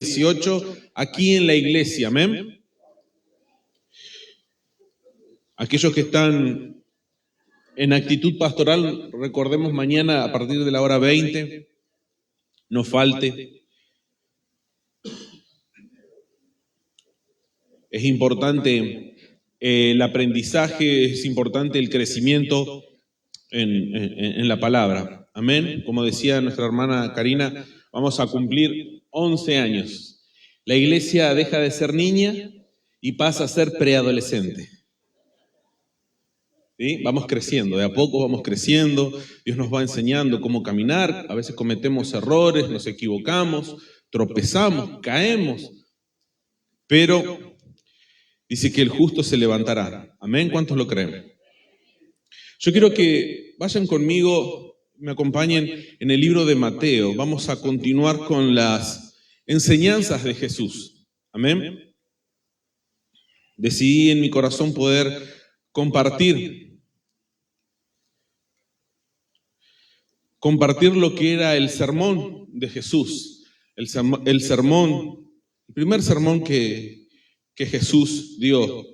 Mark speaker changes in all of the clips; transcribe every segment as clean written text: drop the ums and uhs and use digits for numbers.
Speaker 1: 18 aquí en la iglesia, amén. Aquellos que están en actitud pastoral, recordemos mañana a partir de la hora 20, no falte. Es importante el aprendizaje, es importante el crecimiento en la palabra, amén. Como decía nuestra hermana Karina, vamos a cumplir 11 años. La iglesia deja de ser niña y pasa a ser preadolescente. ¿Sí? Vamos creciendo, de a poco vamos creciendo, Dios nos va enseñando cómo caminar, a veces cometemos errores, nos equivocamos, tropezamos, caemos, pero dice que el justo se levantará. Amén, ¿cuántos lo creen? Yo quiero que vayan conmigo, me acompañen en el libro de Mateo, vamos a continuar con las enseñanzas de Jesús. Amén. Decidí en mi corazón poder compartir lo que era el sermón de Jesús, el primer sermón que Jesús dio.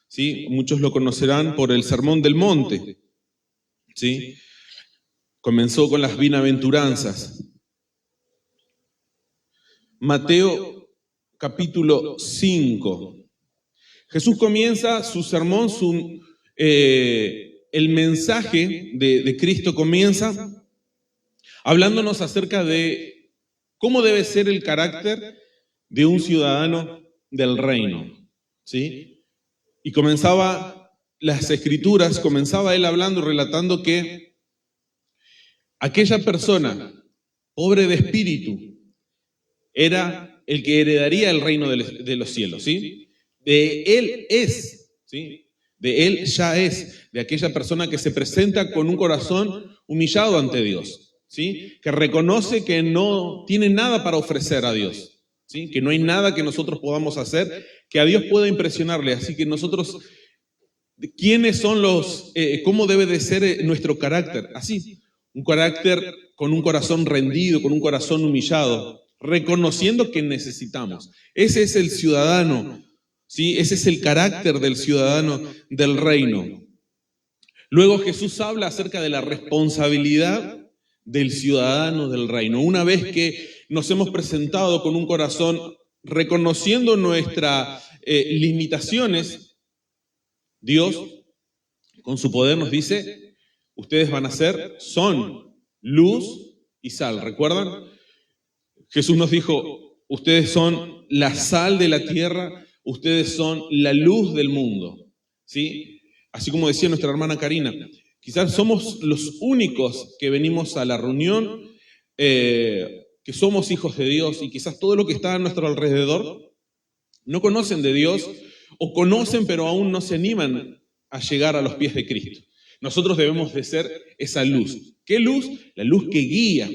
Speaker 1: ¿Sí? Muchos lo conocerán por el Sermón del Monte. ¿Sí? Comenzó con las bienaventuranzas. Mateo capítulo 5. Jesús comienza su sermón, el mensaje de Cristo comienza hablándonos acerca de cómo debe ser el carácter de un ciudadano del reino, ¿sí? Y comenzaba las escrituras, comenzaba él hablando, relatando que aquella persona pobre de espíritu era el que heredaría el reino de los cielos, ¿sí? De él es, ¿sí? De él ya es, de aquella persona que se presenta con un corazón humillado ante Dios. ¿Sí? Que reconoce que no tiene nada para ofrecer a Dios, ¿sí? Que no hay nada que nosotros podamos hacer que a Dios pueda impresionarle. Así que nosotros, ¿quiénes son cómo debe de ser nuestro carácter? Así, un carácter con un corazón rendido, con un corazón humillado, reconociendo que necesitamos. Ese es el ciudadano, ¿sí? Ese es el carácter del ciudadano del reino. Luego Jesús habla acerca de la responsabilidad del ciudadano del reino. Una vez que nos hemos presentado con un corazón reconociendo nuestras limitaciones, Dios con su poder nos dice, ustedes van a son luz y sal. ¿Recuerdan? Jesús nos dijo, ustedes son la sal de la tierra, ustedes son la luz del mundo. ¿Sí? Así como decía nuestra hermana Karina, quizás somos los únicos que venimos a la reunión, que somos hijos de Dios, y quizás todo lo que está a nuestro alrededor no conocen de Dios, o conocen pero aún no se animan a llegar a los pies de Cristo. Nosotros debemos de ser esa luz. ¿Qué luz? La luz que guía,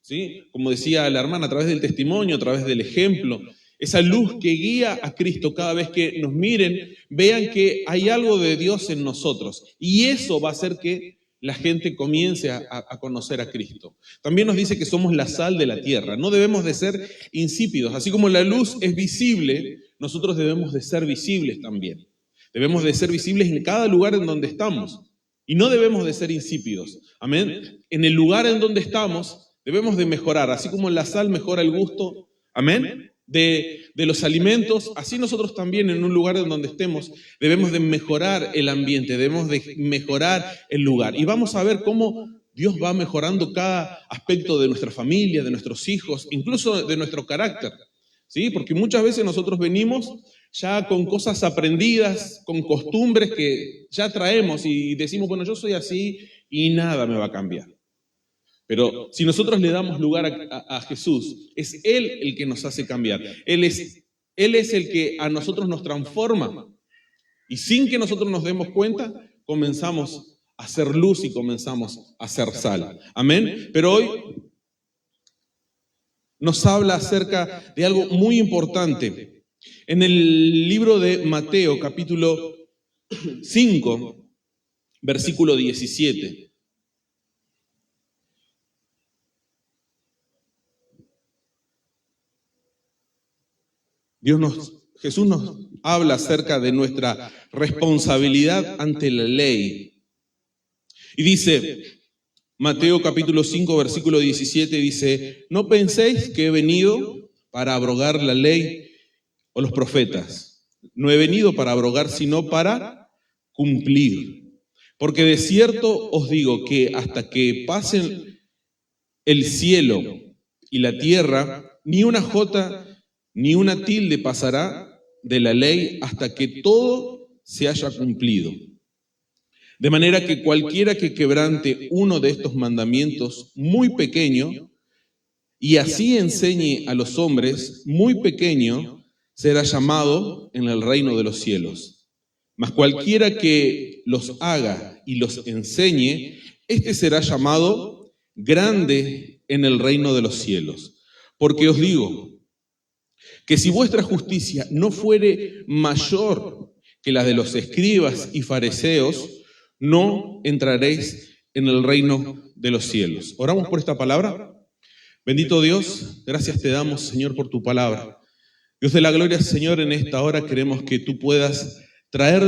Speaker 1: ¿sí? Como decía la hermana, a través del testimonio, a través del ejemplo, esa luz que guía a Cristo. Cada vez que nos miren, vean que hay algo de Dios en nosotros. Y eso va a hacer que la gente comience a conocer a Cristo. También nos dice que somos la sal de la tierra. No debemos de ser insípidos. Así como la luz es visible, nosotros debemos de ser visibles también. Debemos de ser visibles en cada lugar en donde estamos. Y no debemos de ser insípidos. Amén. En el lugar en donde estamos, debemos de mejorar. Así como la sal mejora el gusto, amén, de los alimentos, así nosotros también en un lugar en donde estemos debemos de mejorar el ambiente, debemos de mejorar el lugar. Y vamos a ver cómo Dios va mejorando cada aspecto de nuestra familia, de nuestros hijos, incluso de nuestro carácter, ¿sí? Porque muchas veces nosotros venimos ya con cosas aprendidas, con costumbres que ya traemos y decimos, bueno, yo soy así y nada me va a cambiar. Pero si nosotros le damos lugar a Jesús, es Él el que nos hace cambiar. Él es el que a nosotros nos transforma. Y sin que nosotros nos demos cuenta, comenzamos a hacer luz y comenzamos a hacer sal. Amén. Pero hoy nos habla acerca de algo muy importante. En el libro de Mateo, capítulo 5, versículo 17. Jesús nos habla acerca de nuestra responsabilidad ante la ley. Y dice, Mateo capítulo 5, versículo 17, dice, no penséis que he venido para abrogar la ley o los profetas. No he venido para abrogar, sino para cumplir. Porque de cierto os digo que hasta que pasen el cielo y la tierra, ni una jota ni una tilde pasará de la ley hasta que todo se haya cumplido. De manera que cualquiera que quebrante uno de estos mandamientos muy pequeño y así enseñe a los hombres muy pequeño, será llamado en el reino de los cielos. Mas cualquiera que los haga y los enseñe, este será llamado grande en el reino de los cielos. Porque os digo que si vuestra justicia no fuere mayor que la de los escribas y fariseos, no entraréis en el reino de los cielos. ¿Oramos por esta palabra? Bendito Dios, gracias te damos, Señor, por tu palabra. Dios de la gloria, Señor, en esta hora queremos que tú puedas traer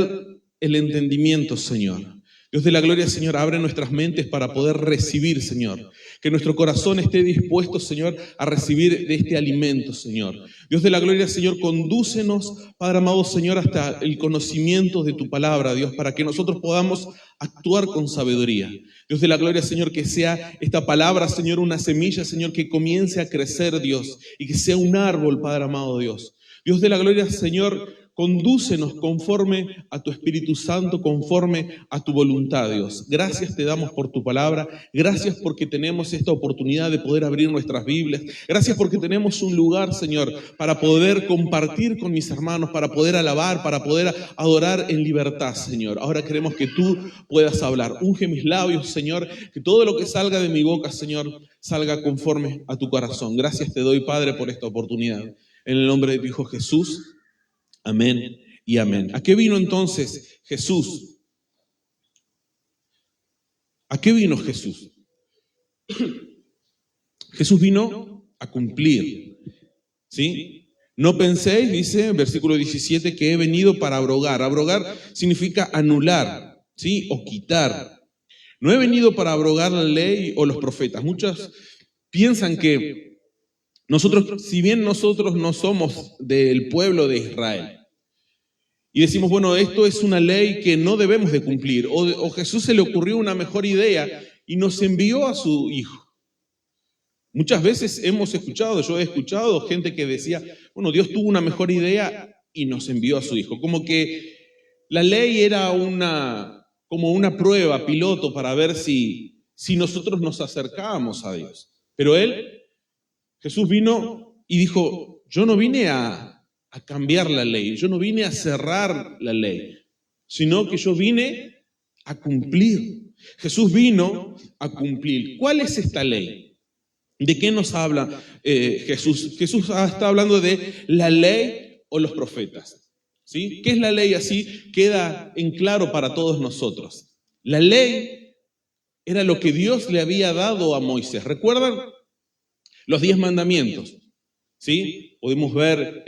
Speaker 1: el entendimiento, Señor. Dios de la gloria, Señor, abre nuestras mentes para poder recibir, Señor. Que nuestro corazón esté dispuesto, Señor, a recibir de este alimento, Señor. Dios de la gloria, Señor, condúcenos, Padre amado, Señor, hasta el conocimiento de tu palabra, Dios, para que nosotros podamos actuar con sabiduría. Dios de la gloria, Señor, que sea esta palabra, Señor, una semilla, Señor, que comience a crecer, Dios, y que sea un árbol, Padre amado, Dios. Dios de la gloria, Señor, condúcenos conforme a tu Espíritu Santo, conforme a tu voluntad, Dios. Gracias te damos por tu palabra. Gracias porque tenemos esta oportunidad de poder abrir nuestras Biblias. Gracias porque tenemos un lugar, Señor, para poder compartir con mis hermanos, para poder alabar, para poder adorar en libertad, Señor. Ahora queremos que tú puedas hablar. Unge mis labios, Señor, que todo lo que salga de mi boca, Señor, salga conforme a tu corazón. Gracias te doy, Padre, por esta oportunidad. En el nombre de tu Hijo Jesús. Amén y amén. ¿A qué vino entonces Jesús? ¿A qué vino Jesús? Jesús vino a cumplir, ¿sí? No penséis, dice en versículo 17, que he venido para abrogar. Abrogar significa anular, ¿sí? O quitar. No he venido para abrogar la ley o los profetas. Muchos piensan que nosotros, si bien nosotros no somos del pueblo de Israel, y decimos, bueno, esto es una ley que no debemos de cumplir, o Jesús se le ocurrió una mejor idea y nos envió a su Hijo. Muchas veces yo he escuchado gente que decía, bueno, Dios tuvo una mejor idea y nos envió a su Hijo. Como que la ley era como una prueba piloto para ver si nosotros nos acercábamos a Dios. Pero Jesús vino y dijo, yo no vine a cambiar la ley, yo no vine a cerrar la ley, sino que yo vine a cumplir. Jesús vino a cumplir. ¿Cuál es esta ley? ¿De qué nos habla Jesús? Jesús está hablando de la ley o los profetas, ¿sí? ¿Qué es la ley? Así queda en claro para todos nosotros. La ley era lo que Dios le había dado a Moisés. ¿Recuerdan? Los 10 mandamientos, ¿sí? Pudimos ver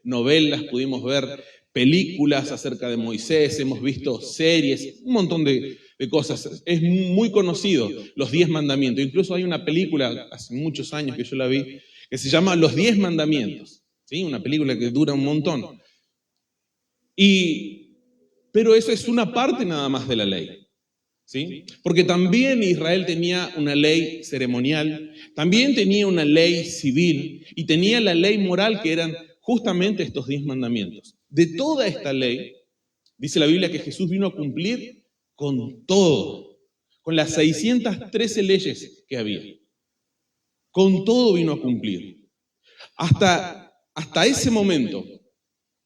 Speaker 1: novelas, pudimos ver películas acerca de Moisés, hemos visto series, un montón de cosas. Es muy conocido, los 10 mandamientos. Incluso hay una película, hace muchos años que yo la vi, que se llama Los 10 mandamientos, ¿sí? Una película que dura un montón. Pero eso es una parte nada más de la ley, ¿sí? Porque también Israel tenía una ley ceremonial, también tenía una ley civil y tenía la ley moral, que eran justamente estos 10 mandamientos. De toda esta ley, dice la Biblia que Jesús vino a cumplir con todo, con las 613 leyes que había. Con todo vino a cumplir. Hasta ese momento,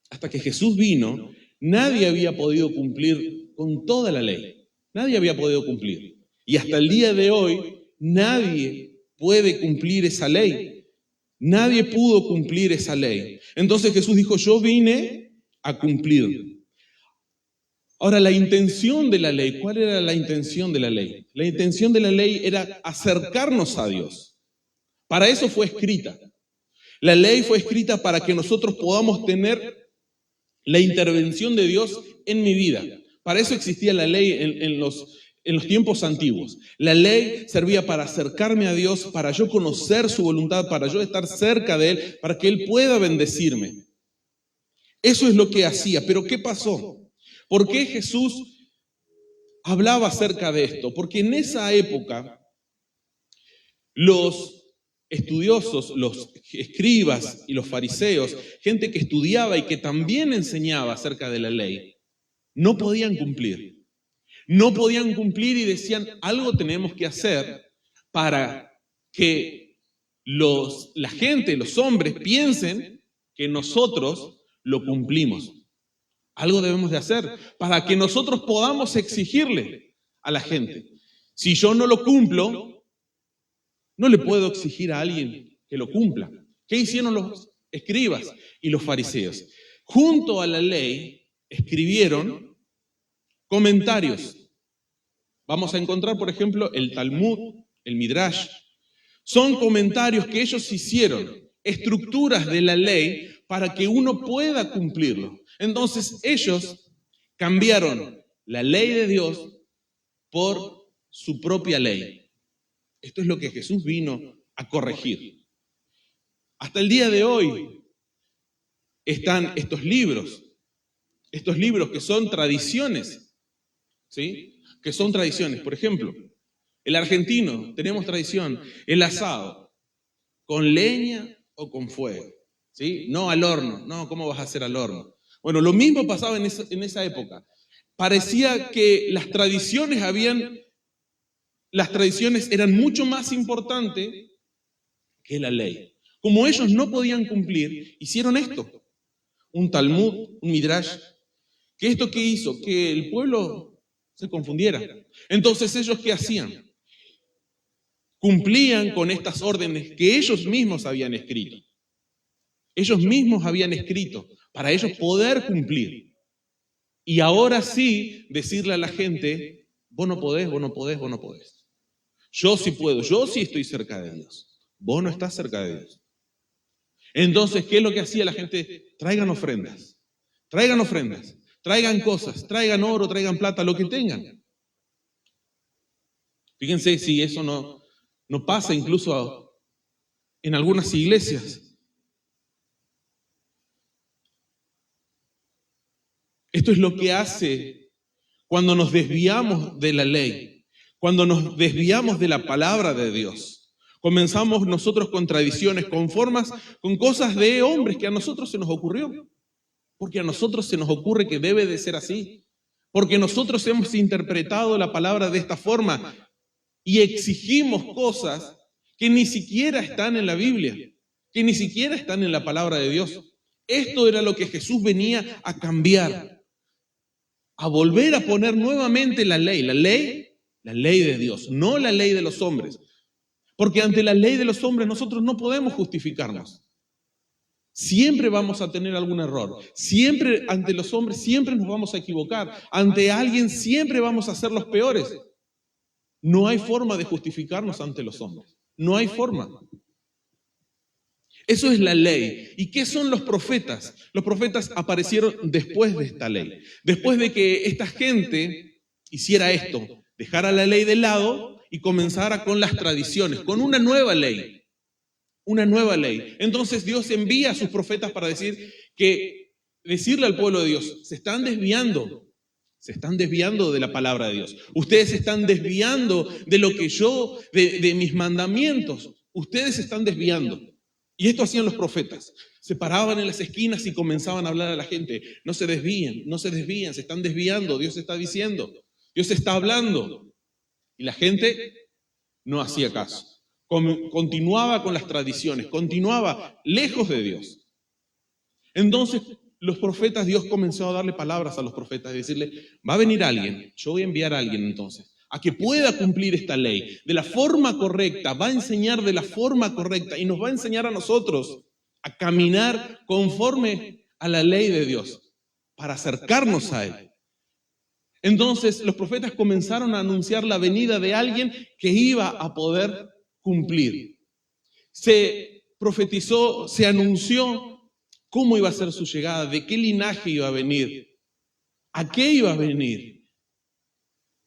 Speaker 1: hasta que Jesús vino, nadie había podido cumplir con toda la ley. Nadie había podido cumplir. Y hasta el día de hoy, nadie puede cumplir esa ley. Nadie pudo cumplir esa ley. Entonces Jesús dijo, yo vine a cumplir. Ahora, la intención de la ley, ¿cuál era la intención de la ley? La intención de la ley era acercarnos a Dios. Para eso fue escrita. La ley fue escrita para que nosotros podamos tener la intervención de Dios en mi vida. Para eso existía la ley en los tiempos antiguos. La ley servía para acercarme a Dios, para yo conocer su voluntad, para yo estar cerca de Él, para que Él pueda bendecirme. Eso es lo que hacía. Pero ¿qué pasó? ¿Por qué Jesús hablaba acerca de esto? Porque en esa época los estudiosos, los escribas y los fariseos, gente que estudiaba y que también enseñaba acerca de la ley, no podían cumplir. No podían cumplir y decían, algo tenemos que hacer para que la gente, los hombres, piensen que nosotros lo cumplimos. Algo debemos de hacer para que nosotros podamos exigirle a la gente. Si yo no lo cumplo, no le puedo exigir a alguien que lo cumpla. ¿Qué hicieron los escribas y los fariseos? Junto a la ley escribieron comentarios. Vamos a encontrar, por ejemplo, el Talmud, el Midrash. Son comentarios que ellos hicieron, estructuras de la ley para que uno pueda cumplirlo. Entonces ellos cambiaron la ley de Dios por su propia ley. Esto es lo que Jesús vino a corregir. Hasta el día de hoy están estos libros que son tradiciones, ¿sí? Que son tradiciones. Por ejemplo, el argentino, tenemos tradición, el asado, con leña o con fuego, ¿sí? No al horno, no, ¿cómo vas a hacer al horno? Bueno, lo mismo pasaba en esa época. Parecía que las tradiciones eran mucho más importantes que la ley. Como ellos no podían cumplir, hicieron esto. Un Talmud, un Midrash. ¿Qué esto qué hizo? Que el pueblo se confundiera. Entonces, ¿ellos qué hacían? Cumplían con estas órdenes que ellos mismos habían escrito. Ellos mismos habían escrito para ellos poder cumplir. Y ahora sí decirle a la gente, vos no podés, vos no podés, vos no podés. Yo sí puedo, yo sí estoy cerca de Dios. Vos no estás cerca de Dios. Entonces, ¿qué es lo que hacía la gente? Traigan ofrendas, traigan cosas, traigan oro, traigan plata, lo que tengan. Fíjense si eso no pasa incluso en algunas iglesias. Esto es lo que hace cuando nos desviamos de la ley. Cuando nos desviamos de la palabra de Dios, comenzamos nosotros con tradiciones, con formas, con cosas de hombres que a nosotros se nos ocurrió. Porque a nosotros se nos ocurre que debe de ser así. Porque nosotros hemos interpretado la palabra de esta forma y exigimos cosas que ni siquiera están en la Biblia, que ni siquiera están en la palabra de Dios. Esto era lo que Jesús venía a cambiar, a volver a poner nuevamente la ley de Dios, no la ley de los hombres. Porque ante la ley de los hombres nosotros no podemos justificarnos. Siempre vamos a tener algún error. Siempre ante los hombres, siempre nos vamos a equivocar. Ante alguien siempre vamos a ser los peores. No hay forma de justificarnos ante los hombres. No hay forma. Eso es la ley. ¿Y qué son los profetas? Los profetas aparecieron después de esta ley. Después de que esta gente hiciera esto, dejara la ley de lado y comenzara con las tradiciones, con una nueva ley. Una nueva ley. Entonces Dios envía a sus profetas para decirle al pueblo de Dios, se están desviando de la palabra de Dios. Ustedes se están desviando de lo que de mis mandamientos. Ustedes se están desviando. Y esto hacían los profetas. Se paraban en las esquinas y comenzaban a hablar a la gente. No se desvíen, se están desviando. Dios está diciendo, Dios está hablando. Y la gente no hacía caso. Continuaba con las tradiciones, continuaba lejos de Dios. Entonces, los profetas, Dios comenzó a darle palabras a los profetas y decirle, va a venir alguien, yo voy a enviar a alguien entonces, a que pueda cumplir esta ley de la forma correcta, va a enseñar de la forma correcta y nos va a enseñar a nosotros a caminar conforme a la ley de Dios, para acercarnos a Él. Entonces, los profetas comenzaron a anunciar la venida de alguien que iba a poder cumplir. Se profetizó, se anunció cómo iba a ser su llegada, de qué linaje iba a venir, a qué iba a venir.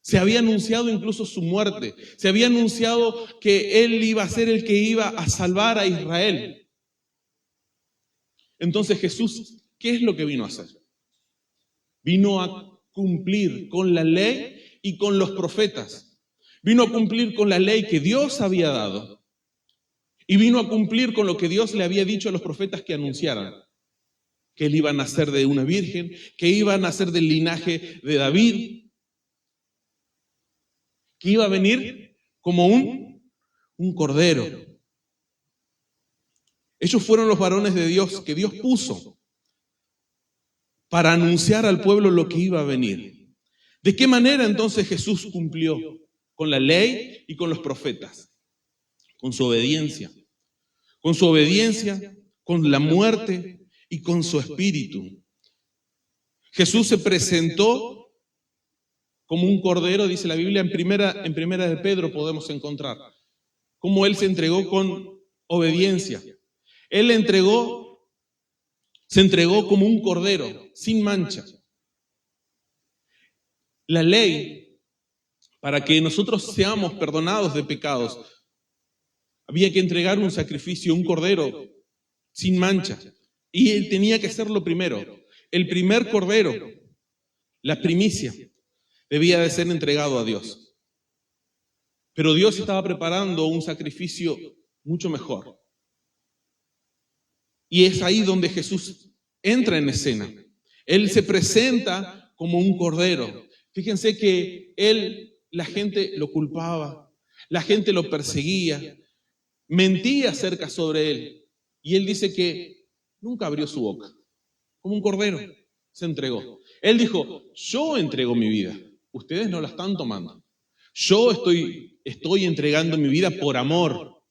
Speaker 1: Se había anunciado incluso su muerte, se había anunciado que él iba a ser el que iba a salvar a Israel. Entonces Jesús, ¿qué es lo que vino a hacer? Vino a cumplir con la ley y con los profetas. Vino a cumplir con la ley que Dios había dado. Y vino a cumplir con lo que Dios le había dicho a los profetas que anunciaran. Que él iba a nacer de una virgen, que iba a nacer del linaje de David, que iba a venir como un cordero. Ellos fueron los varones de Dios que Dios puso para anunciar al pueblo lo que iba a venir. ¿De qué manera entonces Jesús cumplió? Con la ley y con los profetas. Con su obediencia. Con su obediencia, con la muerte y con su espíritu. Jesús se presentó como un cordero, dice la Biblia, en primera de Pedro podemos encontrar. Cómo él se entregó con obediencia. Él se entregó como un cordero, sin mancha. La ley, para que nosotros seamos perdonados de pecados, había que entregar un sacrificio, un cordero, sin mancha. Y él tenía que hacerlo primero. El primer cordero, la primicia, debía de ser entregado a Dios. Pero Dios estaba preparando un sacrificio mucho mejor. Y es ahí donde Jesús entra en escena. Él se presenta como un cordero. Fíjense que la gente lo culpaba, la gente lo perseguía, mentía acerca sobre él. Y él dice que nunca abrió su boca. Como un cordero se entregó. Él dijo, yo entrego mi vida, ustedes no la están tomando. Yo estoy entregando mi vida por amor.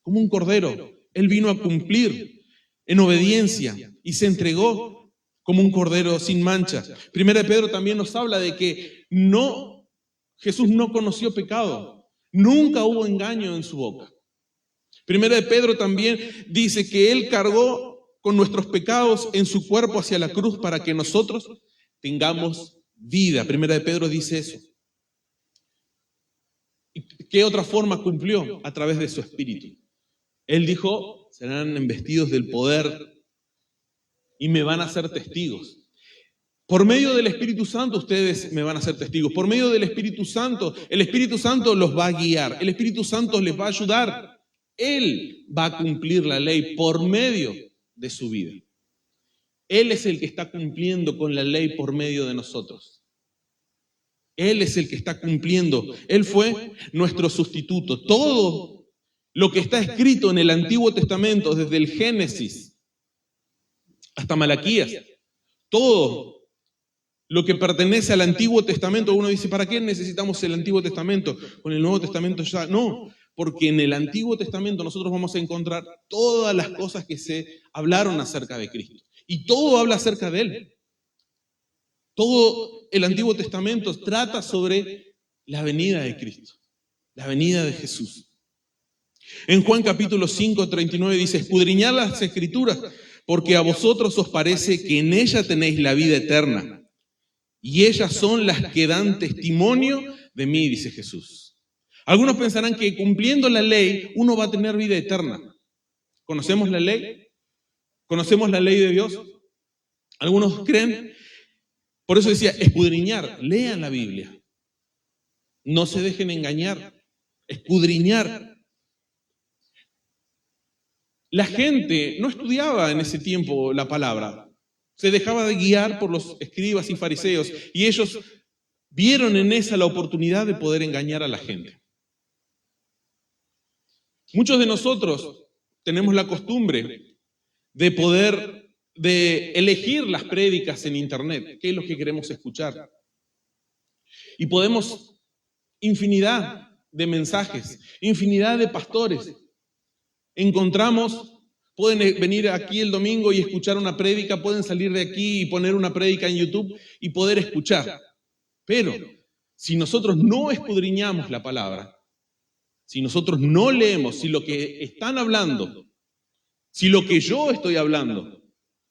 Speaker 1: Como un cordero. Él vino a cumplir en obediencia y se entregó como un cordero sin mancha. Primera de Pedro también nos habla de que Jesús no conoció pecado. Nunca hubo engaño en su boca. Primera de Pedro también dice que Él cargó con nuestros pecados en su cuerpo hacia la cruz para que nosotros tengamos vida. Primera de Pedro dice eso. ¿Y qué otra forma cumplió? A través de su espíritu. Él dijo, serán embestidos del poder y me van a ser testigos. Por medio del Espíritu Santo ustedes me van a ser testigos. Por medio del Espíritu Santo, el Espíritu Santo los va a guiar. El Espíritu Santo les va a ayudar. Él va a cumplir la ley por medio de su vida. Él es el que está cumpliendo con la ley por medio de nosotros. Él es el que está cumpliendo. Él fue nuestro sustituto. Todo lo que está escrito en el Antiguo Testamento, desde el Génesis hasta Malaquías, todo lo que pertenece al Antiguo Testamento, uno dice, ¿para qué necesitamos el Antiguo Testamento? Con el Nuevo Testamento ya no, porque en el Antiguo Testamento nosotros vamos a encontrar todas las cosas que se hablaron acerca de Cristo. Y todo habla acerca de Él. Todo el Antiguo Testamento trata sobre la venida de Cristo, la venida de Jesús. En Juan capítulo 5, 39 dice, escudriñad las Escrituras, porque a vosotros os parece que en ella tenéis la vida eterna. Y ellas son las que dan testimonio de mí, dice Jesús. Algunos pensarán que cumpliendo la ley uno va a tener vida eterna. ¿Conocemos la ley? ¿Conocemos la ley de Dios? Algunos creen. Por eso decía, escudriñar, lean la Biblia. No se dejen engañar. Escudriñar. La gente no estudiaba en ese tiempo la palabra. Se dejaba de guiar por los escribas y fariseos y ellos vieron en esa la oportunidad de poder engañar a la gente. Muchos de nosotros tenemos la costumbre de elegir las prédicas en internet, qué es lo que queremos escuchar. Y podemos infinidad de mensajes, infinidad de pastores. Pueden venir aquí el domingo y escuchar una prédica, pueden salir de aquí y poner una prédica en YouTube y poder escuchar. Pero si nosotros no escudriñamos la palabra, si nosotros no leemos, si lo que están hablando Si lo que yo estoy hablando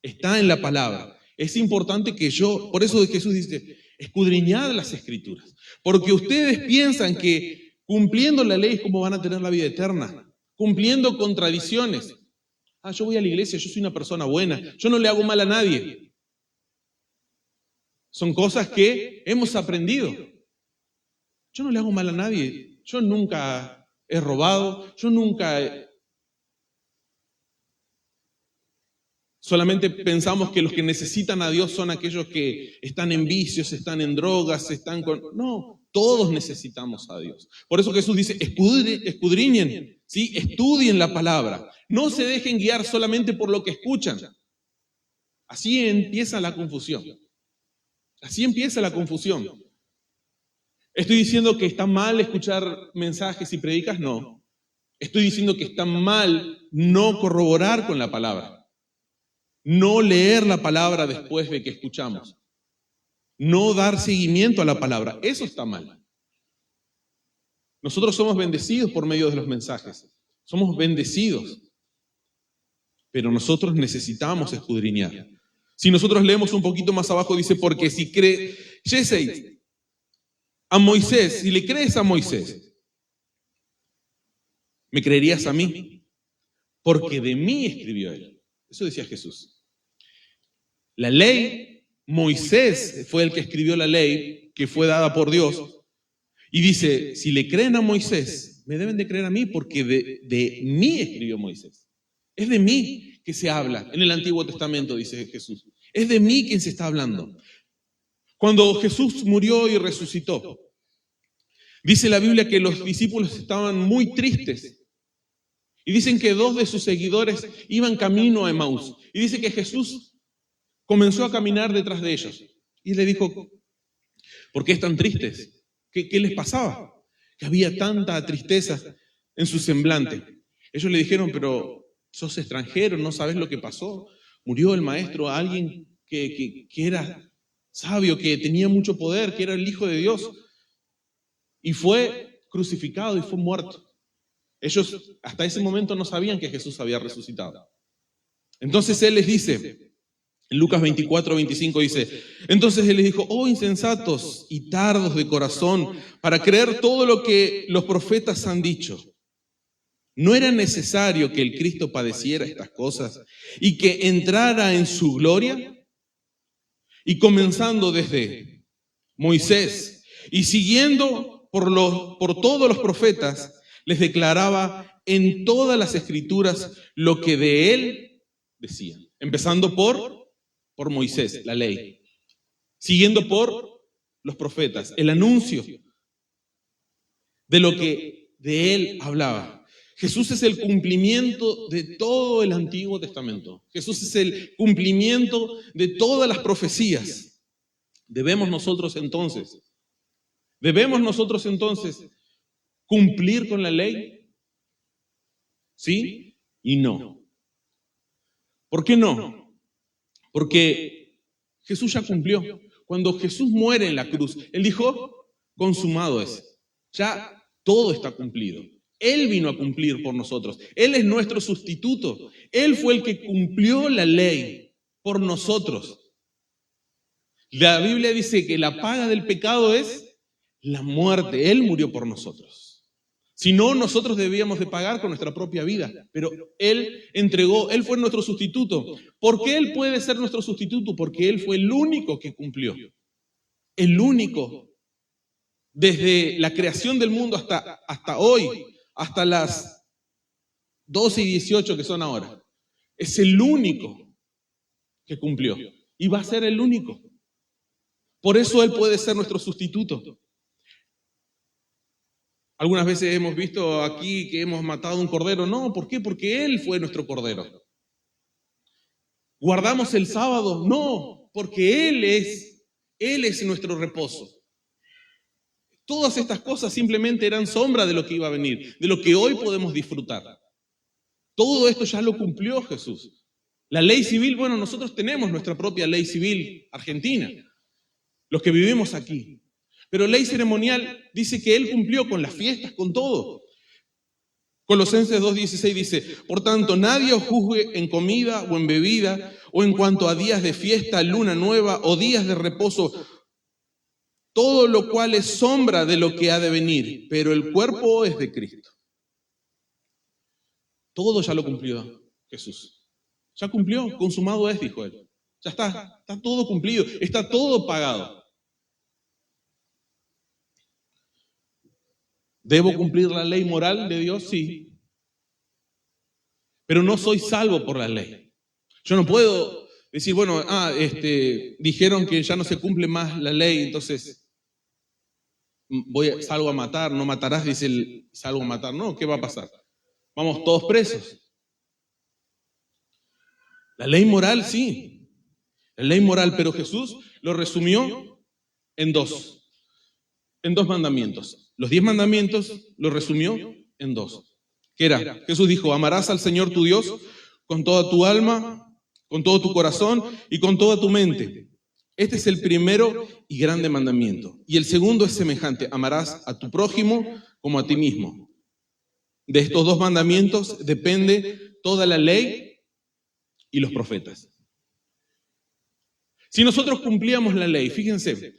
Speaker 1: está en la palabra, es importante que por eso Jesús dice, escudriñad las Escrituras, porque ustedes piensan que cumpliendo la ley es como van a tener la vida eterna, cumpliendo con tradiciones. Yo voy a la iglesia, yo soy una persona buena, yo no le hago mal a nadie. Son cosas que hemos aprendido. Yo no le hago mal a nadie, yo nunca he robado, yo nunca Solamente pensamos que los que necesitan a Dios son aquellos que están en vicios, están en drogas, No, todos necesitamos a Dios. Por eso Jesús dice, escudriñen, ¿sí? Estudien la palabra. No se dejen guiar solamente por lo que escuchan. Así empieza la confusión. Así empieza la confusión. ¿Estoy diciendo que está mal escuchar mensajes y predicas? No. Estoy diciendo que está mal no corroborar con la palabra. No leer la palabra después de que escuchamos. No dar seguimiento a la palabra. Eso está mal. Nosotros somos bendecidos por medio de los mensajes. Somos bendecidos. Pero nosotros necesitamos escudriñar. Si nosotros leemos un poquito más abajo, dice, porque si crees a Moisés, si le crees a Moisés, ¿me creerías a mí? Porque de mí escribió él. Eso decía Jesús. La ley, Moisés fue el que escribió la ley que fue dada por Dios. Y dice, si le creen a Moisés, me deben de creer a mí porque de mí escribió Moisés. Es de mí que se habla en el Antiguo Testamento, dice Jesús. Es de mí quien se está hablando. Cuando Jesús murió y resucitó, dice la Biblia que los discípulos estaban muy tristes. Y dicen que 2 de sus seguidores iban camino a Emaús. Y dice que Jesús comenzó a caminar detrás de ellos. Y le dijo, ¿por qué están tristes? ¿Qué les pasaba? Que había tanta tristeza en su semblante. Ellos le dijeron, pero sos extranjero, no sabes lo que pasó. Murió el maestro, alguien que era sabio, que tenía mucho poder, que era el Hijo de Dios. Y fue crucificado y fue muerto. Ellos hasta ese momento no sabían que Jesús había resucitado. Entonces Él les dice, en Lucas 24:25 dice, entonces Él les dijo, oh insensatos y tardos de corazón, para creer todo lo que los profetas han dicho. ¿No era necesario que el Cristo padeciera estas cosas y que entrara en su gloria? Y comenzando desde Moisés y siguiendo por todos los profetas, les declaraba en todas las escrituras lo que de Él decían. Empezando por Moisés, la ley. Siguiendo por los profetas, el anuncio de lo que de Él hablaba. Jesús es el cumplimiento de todo el Antiguo Testamento. Jesús es el cumplimiento de todas las profecías. Debemos nosotros entonces cumplir con la ley. ¿Sí y no? ¿Por qué no? Porque Jesús ya cumplió. Cuando Jesús muere en la cruz, Él dijo, consumado es. Ya todo está cumplido. Él vino a cumplir por nosotros. Él es nuestro sustituto. Él fue el que cumplió la ley por nosotros. La Biblia dice que la paga del pecado es la muerte. Él murió por nosotros. Si no, nosotros debíamos de pagar con nuestra propia vida. Pero Él entregó, Él fue nuestro sustituto. ¿Por qué Él puede ser nuestro sustituto? Porque Él fue el único que cumplió. El único. Desde la creación del mundo hasta hoy, hasta las 12:18 que son ahora. Es el único que cumplió. Y va a ser el único. Por eso Él puede ser nuestro sustituto. Algunas veces hemos visto aquí que hemos matado un cordero. No, ¿por qué? Porque Él fue nuestro cordero. ¿Guardamos el sábado? No, porque Él es nuestro reposo. Todas estas cosas simplemente eran sombra de lo que iba a venir, de lo que hoy podemos disfrutar. Todo esto ya lo cumplió Jesús. La ley civil, bueno, nosotros tenemos nuestra propia ley civil argentina, los que vivimos aquí. Pero ley ceremonial dice que Él cumplió con las fiestas, con todo. Colosenses 2:16 dice, por tanto, nadie os juzgue en comida o en bebida, o en cuanto a días de fiesta, luna nueva o días de reposo, todo lo cual es sombra de lo que ha de venir, pero el cuerpo es de Cristo. Todo ya lo cumplió Jesús. Ya cumplió, consumado es, dijo él. Ya está todo cumplido, está todo pagado. ¿Debo cumplir la ley moral de Dios? Sí. Pero no soy salvo por la ley. Yo no puedo decir, bueno, dijeron que ya no se cumple más la ley, entonces salgo a matar, no matarás, dice el salgo a matar. No, ¿qué va a pasar? Vamos todos presos. La ley moral, sí. La ley moral, pero Jesús lo resumió en dos mandamientos. Los 10 mandamientos lo resumió en 2. ¿Qué era? Jesús dijo, amarás al Señor tu Dios con toda tu alma, con todo tu corazón y con toda tu mente. Este es el primero y grande mandamiento. Y el segundo es semejante, amarás a tu prójimo como a ti mismo. De estos 2 mandamientos depende toda la ley y los profetas. Si nosotros cumplíamos la ley, fíjense,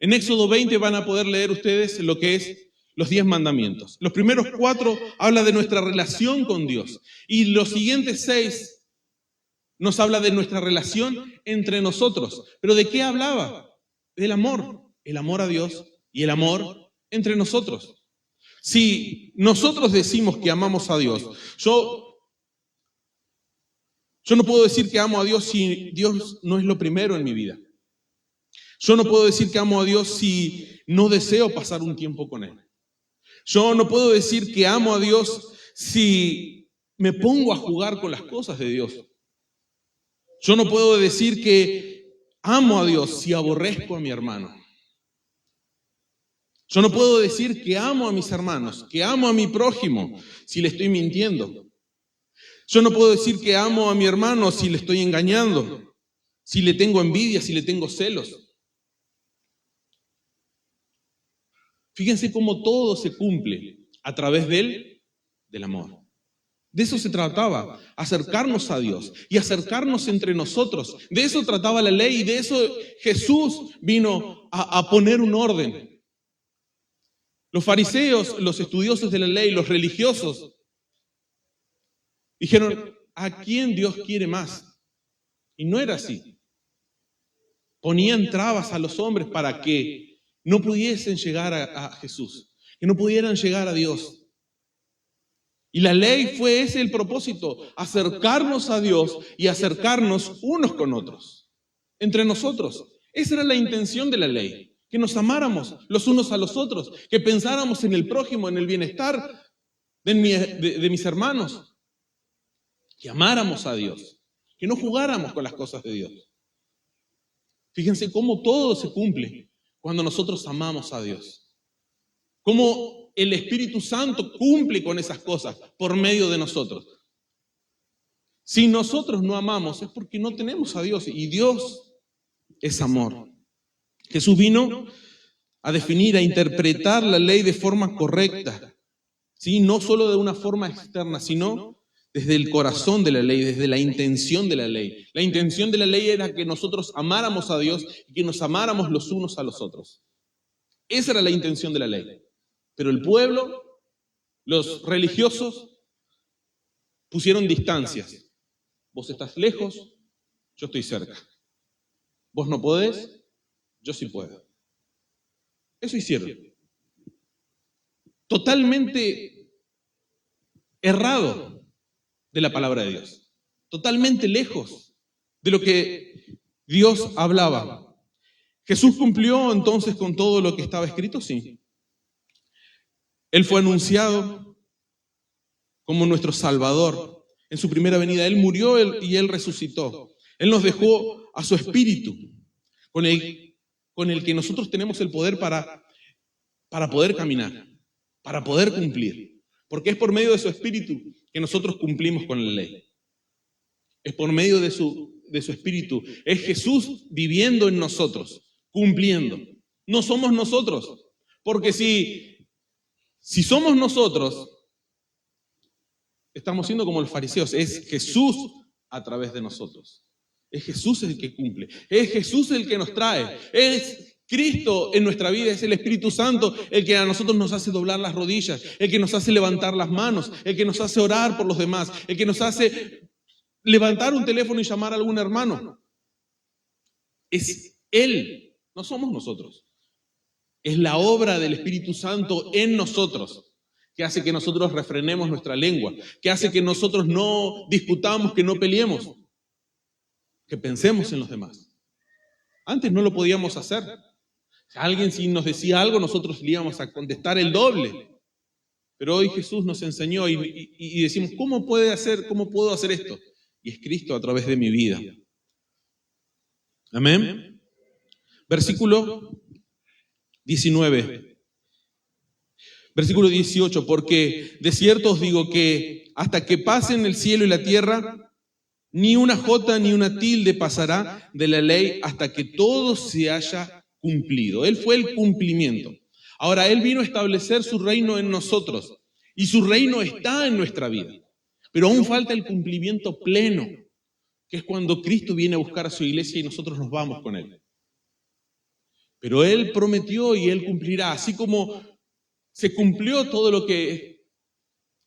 Speaker 1: en Éxodo 20 van a poder leer ustedes lo que es los 10 mandamientos. Los primeros 4 habla de nuestra relación con Dios. Y los siguientes 6 nos habla de nuestra relación entre nosotros. ¿Pero de qué hablaba? Del amor. El amor a Dios y el amor entre nosotros. Si nosotros decimos que amamos a Dios, yo no puedo decir que amo a Dios si Dios no es lo primero en mi vida. Yo no puedo decir que amo a Dios si no deseo pasar un tiempo con Él. Yo no puedo decir que amo a Dios si me pongo a jugar con las cosas de Dios. Yo no puedo decir que amo a Dios si aborrezco a mi hermano. Yo no puedo decir que amo a mis hermanos, que amo a mi prójimo si le estoy mintiendo. Yo no puedo decir que amo a mi hermano si le estoy engañando, si le tengo envidia, si le tengo celos. Fíjense cómo todo se cumple a través del amor. De eso se trataba, acercarnos a Dios y acercarnos entre nosotros. De eso trataba la ley y de eso Jesús vino a poner un orden. Los fariseos, los estudiosos de la ley, los religiosos, dijeron, ¿a quién Dios quiere más? Y no era así. Ponían trabas a los hombres para que no pudiesen llegar a Jesús, que no pudieran llegar a Dios. Y la ley fue ese el propósito, acercarnos a Dios y acercarnos unos con otros, entre nosotros. Esa era la intención de la ley, que nos amáramos los unos a los otros, que pensáramos en el prójimo, en el bienestar de mis hermanos, que amáramos a Dios, que no jugáramos con las cosas de Dios. Fíjense cómo todo se cumple cuando nosotros amamos a Dios. Cómo el Espíritu Santo cumple con esas cosas por medio de nosotros. Si nosotros no amamos es porque no tenemos a Dios y Dios es amor. Jesús vino a definir, a interpretar la ley de forma correcta, ¿sí? No solo de una forma externa, sino desde el corazón de la ley, desde la intención de la ley. La intención de la ley era que nosotros amáramos a Dios y que nos amáramos los unos a los otros. Esa era la intención de la ley. Pero el pueblo, los religiosos, pusieron distancias. Vos estás lejos, yo estoy cerca. Vos no podés, yo sí puedo. Eso hicieron. Totalmente errado de la palabra de Dios. Totalmente lejos de lo que Dios hablaba. ¿Jesús cumplió entonces con todo lo que estaba escrito? Sí. Él fue anunciado como nuestro Salvador. En su primera venida, Él murió y Él resucitó. Él nos dejó a su Espíritu, con el que nosotros tenemos el poder para poder caminar, para poder cumplir. Porque es por medio de su Espíritu que nosotros cumplimos con la ley. Es por medio de su Espíritu. Es Jesús viviendo en nosotros, cumpliendo. No somos nosotros. Porque si somos nosotros, estamos siendo como los fariseos. Es Jesús a través de nosotros. Es Jesús el que cumple. Es Jesús el que nos trae. Es Cristo en nuestra vida. Es el Espíritu Santo el que a nosotros nos hace doblar las rodillas, el que nos hace levantar las manos, el que nos hace orar por los demás, el que nos hace levantar un teléfono y llamar a algún hermano. Es Él, no somos nosotros. Es la obra del Espíritu Santo en nosotros que hace que nosotros refrenemos nuestra lengua, que hace que nosotros no disputamos, que no peleemos, que pensemos en los demás. Antes no lo podíamos hacer. Alguien si nos decía algo, nosotros le íbamos a contestar el doble. Pero hoy Jesús nos enseñó y decimos, ¿cómo puedo hacer esto? Y es Cristo a través de mi vida. Amén. Versículo 19. Versículo 18, porque de cierto os digo que hasta que pasen el cielo y la tierra, ni una jota ni una tilde pasará de la ley hasta que todo se haya cumplido. Él fue el cumplimiento. Ahora, Él vino a establecer su reino en nosotros y su reino está en nuestra vida. Pero aún falta el cumplimiento pleno, que es cuando Cristo viene a buscar a su iglesia y nosotros nos vamos con Él. Pero Él prometió y Él cumplirá, así como se cumplió todo lo que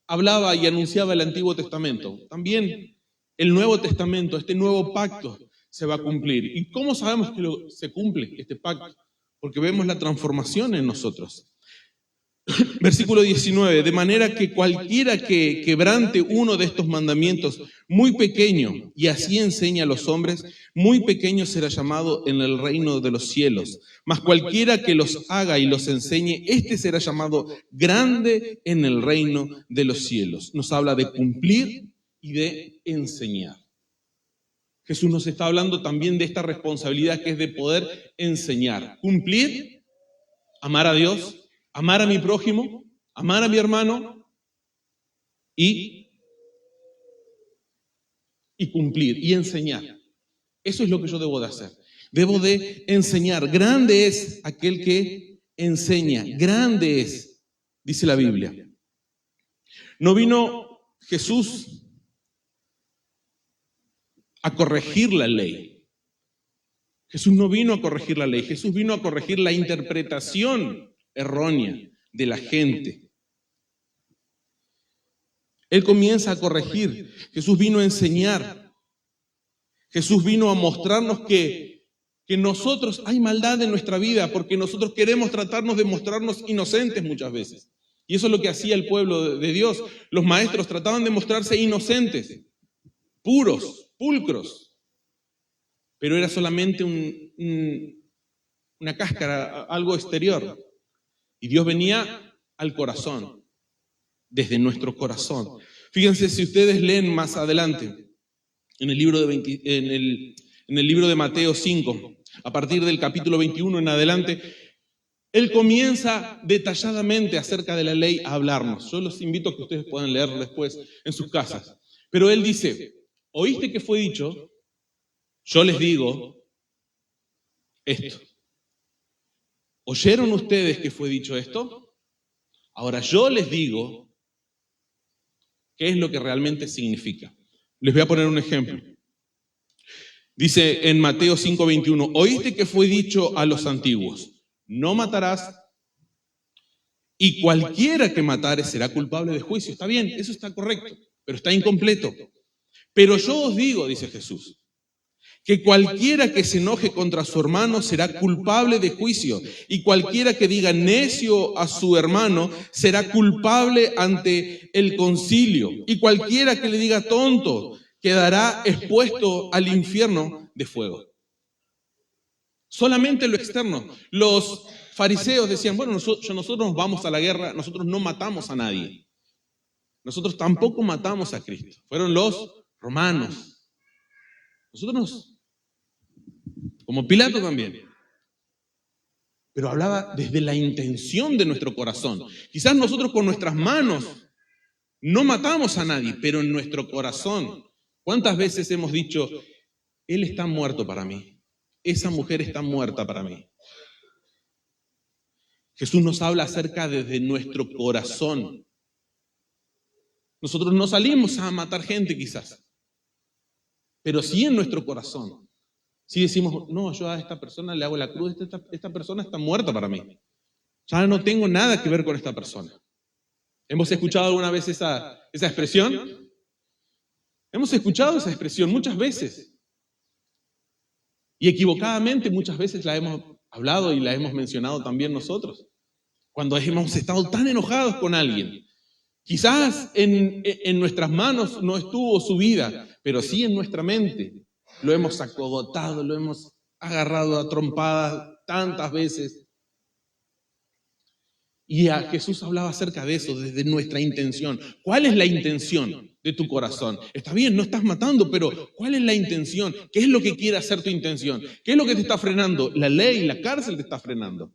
Speaker 1: hablaba y anunciaba el Antiguo Testamento. También el Nuevo Testamento, este nuevo pacto, se va a cumplir. ¿Y cómo sabemos que se cumple este pacto? Porque vemos la transformación en nosotros. Versículo 19, de manera que cualquiera que quebrante uno de estos mandamientos muy pequeño y así enseña a los hombres, muy pequeño será llamado en el reino de los cielos. Mas cualquiera que los haga y los enseñe, este será llamado grande en el reino de los cielos. Nos habla de cumplir y de enseñar. Jesús nos está hablando también de esta responsabilidad que es de poder enseñar, cumplir, amar a Dios, amar a mi prójimo, amar a mi hermano y cumplir y enseñar. Eso es lo que yo debo de hacer. Debo de enseñar. Grande es aquel que enseña. Grande es, dice la Biblia. No vino Jesús a corregir la ley. Jesús no vino a corregir la ley. Jesús vino a corregir la interpretación errónea de la gente. Él comienza a corregir. Jesús vino a enseñar. Jesús vino a mostrarnos que nosotros hay maldad en nuestra vida porque nosotros queremos tratarnos de mostrarnos inocentes muchas veces. Y eso es lo que hacía el pueblo de Dios. Los maestros trataban de mostrarse inocentes, puros, pulcros. Pero era solamente una cáscara, algo exterior. Y Dios venía al corazón, desde nuestro corazón. Fíjense, si ustedes leen más adelante, en el libro de Mateo 5, a partir del capítulo 21 en adelante, Él comienza detalladamente acerca de la ley a hablarnos. Yo los invito a que ustedes puedan leerlo después en sus casas. Pero Él dice, ¿oíste que fue dicho? Yo les digo esto. ¿Oyeron ustedes que fue dicho esto? Ahora yo les digo qué es lo que realmente significa. Les voy a poner un ejemplo. Dice en Mateo 5:21, ¿oíste que fue dicho a los antiguos? No matarás y cualquiera que matare será culpable de juicio. Está bien, eso está correcto, pero está incompleto. Pero yo os digo, dice Jesús, que cualquiera que se enoje contra su hermano será culpable de juicio, y cualquiera que diga necio a su hermano será culpable ante el concilio, y cualquiera que le diga tonto quedará expuesto al infierno de fuego. Solamente lo externo. Los fariseos decían, bueno, nosotros nos vamos a la guerra, nosotros no matamos a nadie. Nosotros tampoco matamos a Cristo. Fueron los romanos. Nosotros como Pilato también. Pero hablaba desde la intención de nuestro corazón. Quizás nosotros con nuestras manos no matamos a nadie, pero en nuestro corazón, ¿cuántas veces hemos dicho, él está muerto para mí? Esa mujer está muerta para mí. Jesús nos habla acerca desde nuestro corazón. Nosotros no salimos a matar gente quizás, pero sí en nuestro corazón. Sí decimos, no, yo a esta persona le hago la cruz, esta persona está muerta para mí. Ya no tengo nada que ver con esta persona. ¿Hemos escuchado alguna vez esa expresión? Hemos escuchado esa expresión muchas veces. Y equivocadamente muchas veces la hemos hablado y la hemos mencionado también nosotros. Cuando hemos estado tan enojados con alguien. Quizás en nuestras manos no estuvo su vida, pero sí en nuestra mente. Lo hemos acogotado, lo hemos agarrado a trompadas tantas veces. Y a Jesús hablaba acerca de eso, desde nuestra intención. ¿Cuál es la intención de tu corazón? Está bien, no estás matando, pero ¿cuál es la intención? ¿Qué es lo que quiere hacer tu intención? ¿Qué es lo que te está frenando? La ley, la cárcel te está frenando.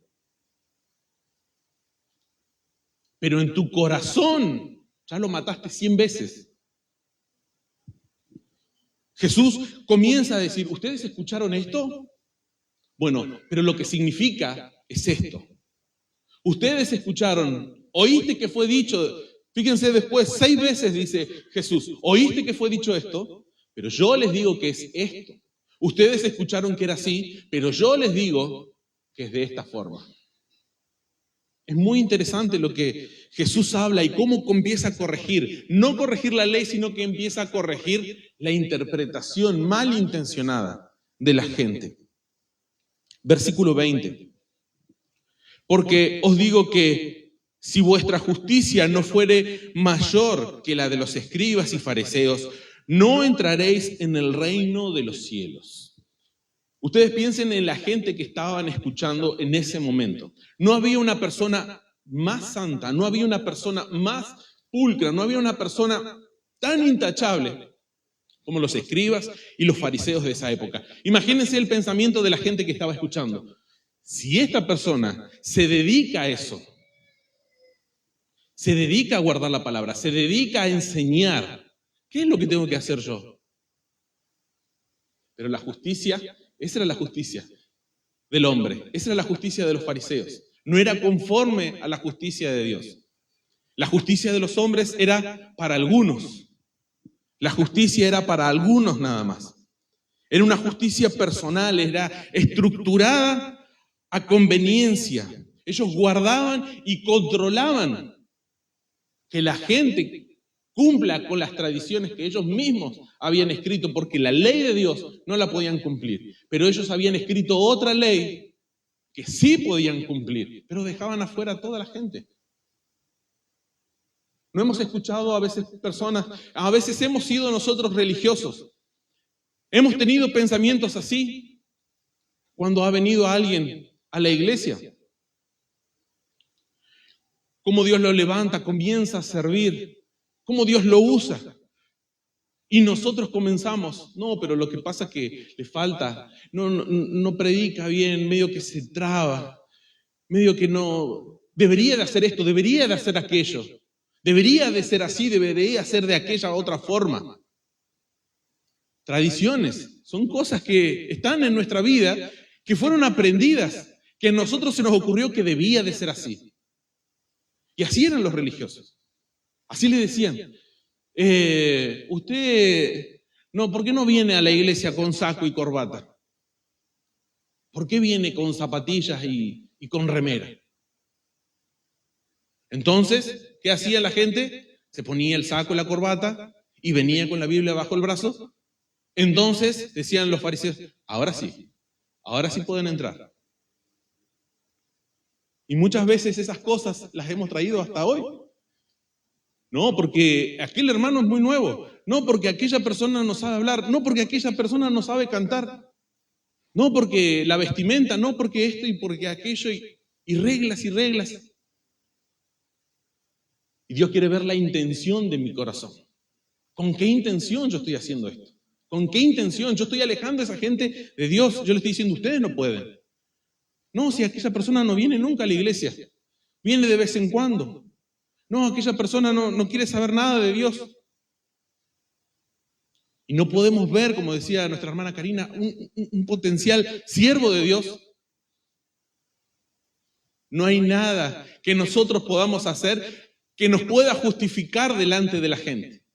Speaker 1: Pero en tu corazón ya lo mataste 100 veces. Jesús comienza a decir, ¿ustedes escucharon esto? Bueno, pero lo que significa es esto. Ustedes escucharon, oíste que fue dicho, fíjense después, 6 veces dice Jesús, oíste que fue dicho esto, pero yo les digo que es esto. Ustedes escucharon que era así, pero yo les digo que es de esta forma. Es muy interesante lo que Jesús habla y cómo empieza a corregir. No corregir la ley, sino que empieza a corregir la interpretación malintencionada de la gente. Versículo 20. Porque os digo que si vuestra justicia no fuere mayor que la de los escribas y fariseos, no entraréis en el reino de los cielos. Ustedes piensen en la gente que estaban escuchando en ese momento. No había una persona más santa, no había una persona más pulcra, no había una persona tan intachable como los escribas y los fariseos de esa época. Imagínense el pensamiento de la gente que estaba escuchando. Si esta persona se dedica a eso, se dedica a guardar la palabra, se dedica a enseñar, ¿qué es lo que tengo que hacer yo? Pero la justicia, esa era la justicia del hombre, esa era la justicia de los fariseos. No era conforme a la justicia de Dios. La justicia de los hombres era para algunos. La justicia era para algunos nada más. Era una justicia personal, era estructurada a conveniencia. Ellos guardaban y controlaban que la gente cumpla con las tradiciones que ellos mismos habían escrito, porque la ley de Dios no la podían cumplir. Pero ellos habían escrito otra ley que sí podían cumplir, pero dejaban afuera a toda la gente. No hemos escuchado a veces personas, a veces hemos sido nosotros religiosos. Hemos tenido pensamientos así cuando ha venido alguien a la iglesia. Cómo Dios lo levanta, comienza a servir, cómo Dios lo usa. Y nosotros comenzamos, no, pero lo que pasa es que le falta, no predica bien, medio que se traba, medio que no, debería de hacer esto, debería de hacer aquello, debería de ser así, debería ser de aquella otra forma. Tradiciones, son cosas que están en nuestra vida, que fueron aprendidas, que a nosotros se nos ocurrió que debía de ser así. Y así eran los religiosos. Así le decían, usted, no, ¿por qué no viene a la iglesia con saco y corbata? ¿Por qué viene con zapatillas y con remera? Entonces, ¿qué hacía la gente? Se ponía el saco y la corbata y venía con la Biblia bajo el brazo. Entonces, decían los fariseos, ahora sí pueden entrar. Y muchas veces esas cosas las hemos traído hasta hoy. No, porque aquel hermano es muy nuevo. No, porque aquella persona no sabe hablar. No, porque aquella persona no sabe cantar. No, porque la vestimenta. No, porque esto y porque aquello. Y reglas y reglas. Y Dios quiere ver la intención de mi corazón. ¿Con qué intención yo estoy haciendo esto? ¿Con qué intención? Yo estoy alejando a esa gente de Dios. Yo le estoy diciendo, ustedes no pueden. No, si aquella persona no viene nunca a la iglesia. Viene de vez en cuando. No, aquella persona no quiere saber nada de Dios. Y no podemos ver, como decía nuestra hermana Karina, un potencial siervo de Dios. No hay nada que nosotros podamos hacer que nos pueda justificar delante de la gente.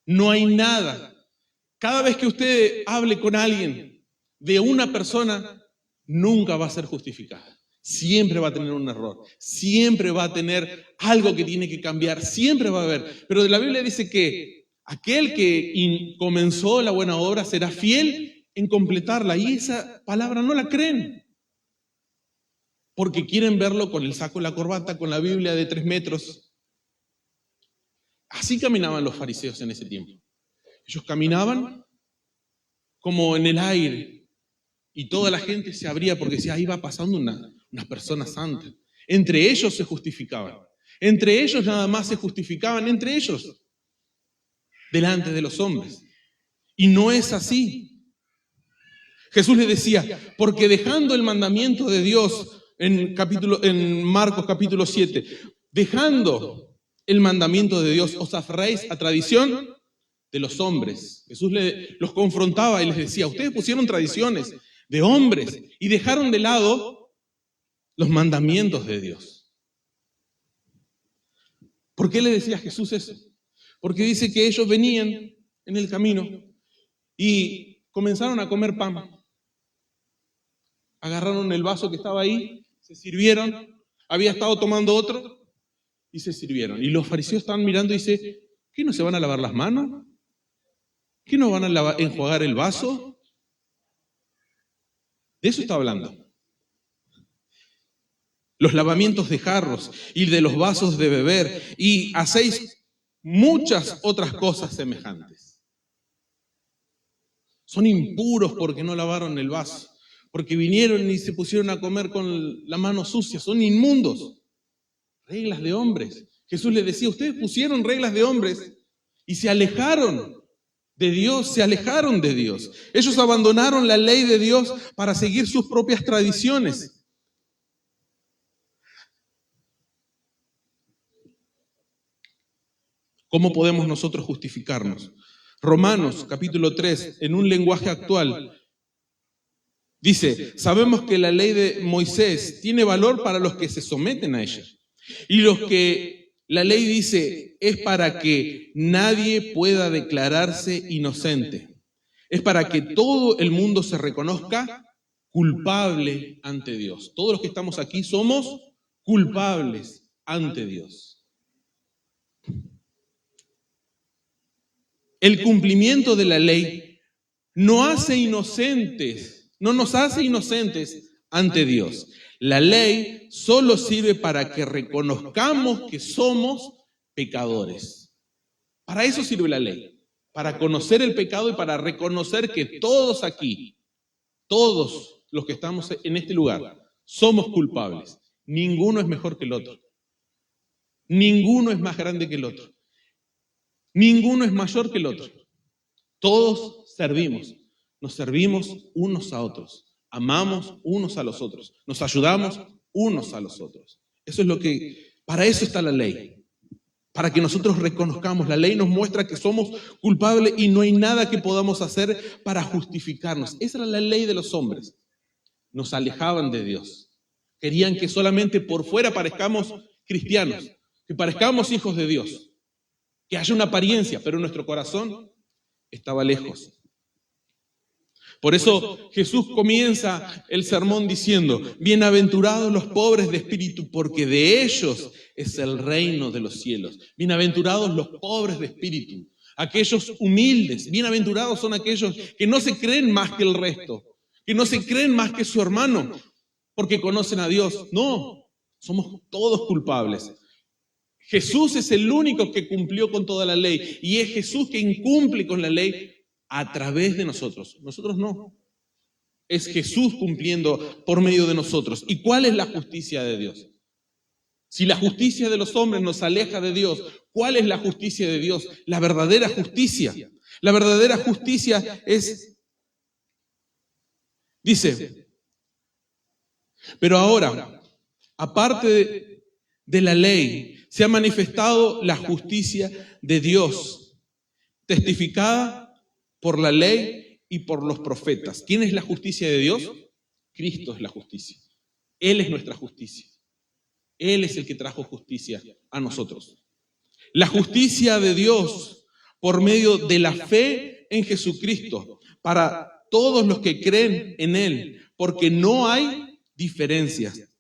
Speaker 1: No hay nada. Cada vez que usted hable con alguien de una persona, nunca va a ser justificada. Siempre va a tener un error, siempre va a tener algo que tiene que cambiar, siempre va a haber. Pero la Biblia dice que aquel que comenzó la buena obra será fiel en completarla, y esa palabra no la creen, porque quieren verlo con el saco y la corbata, con la Biblia de 3 metros. Así caminaban los fariseos en ese tiempo. Ellos caminaban como en el aire, y toda la gente se abría porque decía, ahí va pasando una persona santa. Entre ellos se justificaban. Entre ellos nada más se justificaban, entre ellos, delante de los hombres. Y no es así. Jesús les decía, porque dejando el mandamiento de Dios, en Marcos capítulo 7, dejando el mandamiento de Dios, os aferráis a tradición de los hombres. Jesús los confrontaba y les decía, ustedes pusieron tradiciones de hombres y dejaron de lado los mandamientos de Dios. ¿Por qué le decía Jesús eso? Porque dice que ellos venían en el camino y comenzaron a comer pan. Agarraron el vaso que estaba ahí, se sirvieron, había estado tomando otro y se sirvieron. Y los fariseos estaban mirando y dicen, ¿qué no se van a lavar las manos? ¿Qué no van a enjuagar el vaso? De eso está hablando. Los lavamientos de jarros y de los vasos de beber, y hacéis muchas otras cosas semejantes. Son impuros porque no lavaron el vaso, porque vinieron y se pusieron a comer con la mano sucia, son inmundos. Reglas de hombres. Jesús les decía, ustedes pusieron reglas de hombres y se alejaron de Dios, se alejaron de Dios. Ellos abandonaron la ley de Dios para seguir sus propias tradiciones. ¿Cómo podemos nosotros justificarnos? Romanos capítulo 3, en un lenguaje actual, dice, sabemos que la ley de Moisés tiene valor para los que se someten a ella. Y los que la ley dice es para que nadie pueda declararse inocente. Es para que todo el mundo se reconozca culpable ante Dios. Todos los que estamos aquí somos culpables ante Dios. El cumplimiento de la ley no hace inocentes, no nos hace inocentes ante Dios. La ley solo sirve para que reconozcamos que somos pecadores. Para eso sirve la ley, para conocer el pecado y para reconocer que todos aquí, todos los que estamos en este lugar, somos culpables. Ninguno es mejor que el otro. Ninguno es más grande que el otro. Ninguno es mayor que el otro. Todos servimos. Nos servimos unos a otros. Amamos unos a los otros. Nos ayudamos unos a los otros. Eso es lo que, para eso está la ley. Para que nosotros reconozcamos. La ley nos muestra que somos culpables y no hay nada que podamos hacer para justificarnos. Esa era la ley de los hombres. Nos alejaban de Dios. Querían que solamente por fuera parezcamos cristianos, que parezcamos hijos de Dios, que haya una apariencia, pero nuestro corazón estaba lejos. Por eso Jesús comienza el sermón diciendo, bienaventurados los pobres de espíritu, porque de ellos es el reino de los cielos. Bienaventurados los pobres de espíritu, aquellos humildes. Bienaventurados son aquellos que no se creen más que el resto, que no se creen más que su hermano, porque conocen a Dios. No, somos todos culpables. Jesús es el único que cumplió con toda la ley y es Jesús quien incumple con la ley a través de nosotros. Nosotros no. Es Jesús cumpliendo por medio de nosotros. ¿Y cuál es la justicia de Dios? Si la justicia de los hombres nos aleja de Dios, ¿cuál es la justicia de Dios? La verdadera justicia. La verdadera justicia es, dice, pero ahora, aparte de la ley, se ha manifestado la justicia de Dios, testificada por la ley y por los profetas. ¿Quién es la justicia de Dios? Cristo es la justicia. Él es nuestra justicia. Él es el que trajo justicia a nosotros. La justicia de Dios por medio de la fe en Jesucristo para todos los que creen en Él, porque no hay diferencias.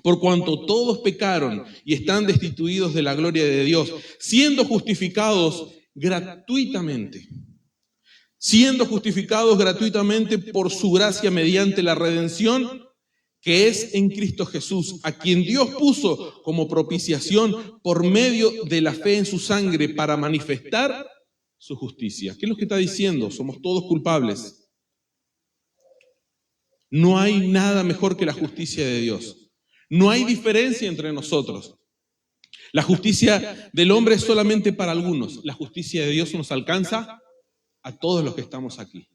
Speaker 1: Por cuanto todos pecaron y están destituidos de la gloria de Dios, siendo justificados gratuitamente. Siendo justificados gratuitamente por su gracia mediante la redención que es en Cristo Jesús, a quien Dios puso como propiciación por medio de la fe en su sangre para manifestar su justicia. ¿Qué es lo que está diciendo? Somos todos culpables. No hay nada mejor que la justicia de Dios. No hay diferencia entre nosotros. La justicia del hombre es solamente para algunos. La justicia de Dios nos alcanza a todos los que estamos aquí.